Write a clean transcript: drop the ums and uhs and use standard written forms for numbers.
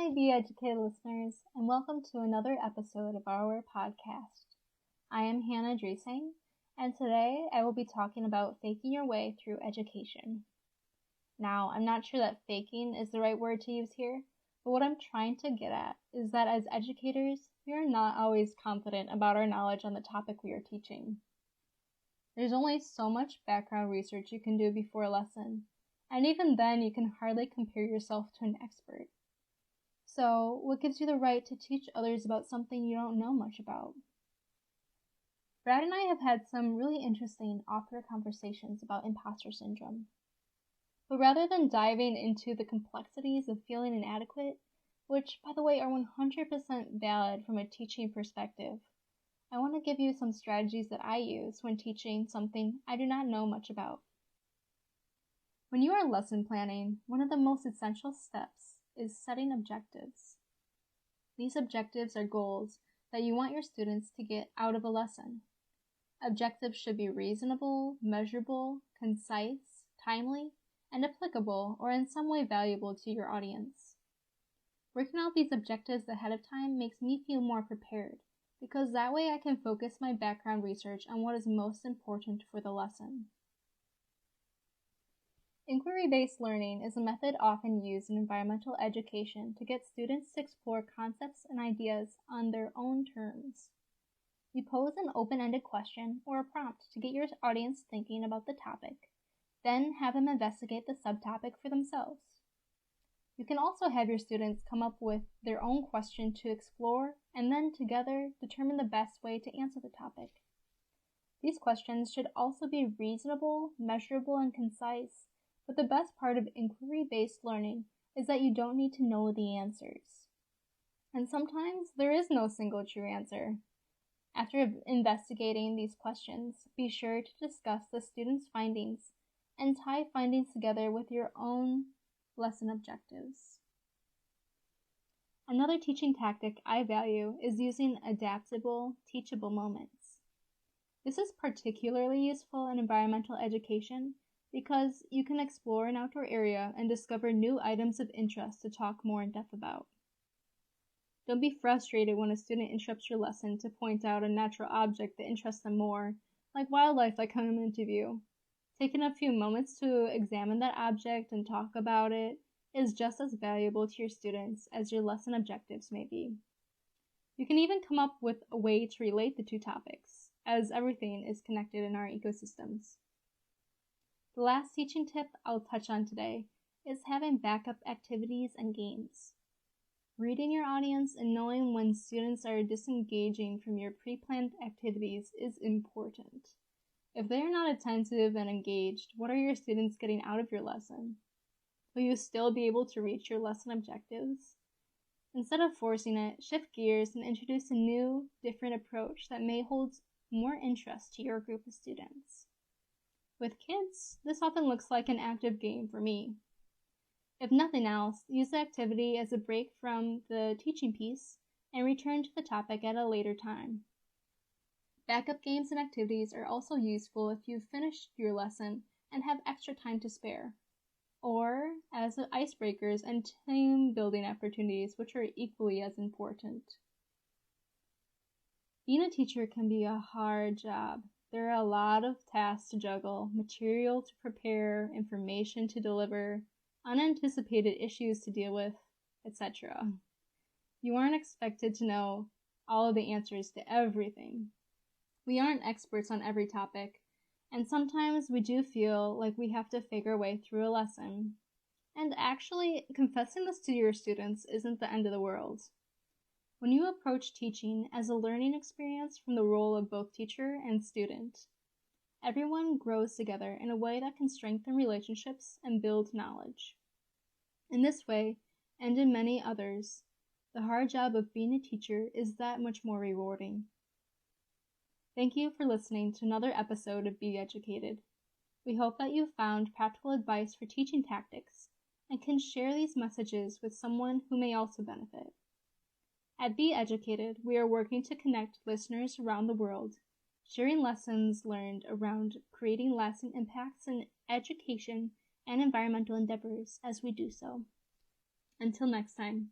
Hi, Be Educated listeners, and welcome to another episode of our podcast. I am Hannah Dresang, and today I will be talking about faking your way through education. Now, I'm not sure that faking is the right word to use here, but what I'm trying to get at is that as educators, we are not always confident about our knowledge on the topic we are teaching. There's only so much background research you can do before a lesson, and even then you can hardly compare yourself to an expert. So, what gives you the right to teach others about something you don't know much about? Brad and I have had some really interesting off-air conversations about imposter syndrome. But rather than diving into the complexities of feeling inadequate, which, by the way, are 100% valid from a teaching perspective, I want to give you some strategies that I use when teaching something I do not know much about. When you are lesson planning, one of the most essential steps is setting objectives. These objectives are goals that you want your students to get out of a lesson. Objectives should be reasonable, measurable, concise, timely, and applicable or in some way valuable to your audience. Working out these objectives ahead of time makes me feel more prepared because that way I can focus my background research on what is most important for the lesson. Inquiry-based learning is a method often used in environmental education to get students to explore concepts and ideas on their own terms. You pose an open-ended question or a prompt to get your audience thinking about the topic, then have them investigate the subtopic for themselves. You can also have your students come up with their own question to explore and then together determine the best way to answer the topic. These questions should also be reasonable, measurable, and concise. But the best part of inquiry-based learning is that you don't need to know the answers. And sometimes there is no single true answer. After investigating these questions, be sure to discuss the students' findings and tie findings together with your own lesson objectives. Another teaching tactic I value is using adaptable, teachable moments. This is particularly useful in environmental education because you can explore an outdoor area and discover new items of interest to talk more in depth about. Don't be frustrated when a student interrupts your lesson to point out a natural object that interests them more, like wildlife that come into view. Taking a few moments to examine that object and talk about it is just as valuable to your students as your lesson objectives may be. You can even come up with a way to relate the two topics, as everything is connected in our ecosystems. The last teaching tip I'll touch on today is having backup activities and games. Reading your audience and knowing when students are disengaging from your pre-planned activities is important. If they are not attentive and engaged, what are your students getting out of your lesson? Will you still be able to reach your lesson objectives? Instead of forcing it, shift gears and introduce a new, different approach that may hold more interest to your group of students. With kids, this often looks like an active game for me. If nothing else, use the activity as a break from the teaching piece and return to the topic at a later time. Backup games and activities are also useful if you've finished your lesson and have extra time to spare, or as icebreakers and team building opportunities, which are equally as important. Being a teacher can be a hard job. There are a lot of tasks to juggle, material to prepare, information to deliver, unanticipated issues to deal with, etc. You aren't expected to know all of the answers to everything. We aren't experts on every topic, and sometimes we do feel like we have to figure our way through a lesson. And actually, confessing this to your students isn't the end of the world. When you approach teaching as a learning experience from the role of both teacher and student, everyone grows together in a way that can strengthen relationships and build knowledge. In this way, and in many others, the hard job of being a teacher is that much more rewarding. Thank you for listening to another episode of Be Educated. We hope that you found practical advice for teaching tactics and can share these messages with someone who may also benefit. At Be Educated, we are working to connect listeners around the world, sharing lessons learned around creating lasting impacts in education and environmental endeavors as we do so. Until next time.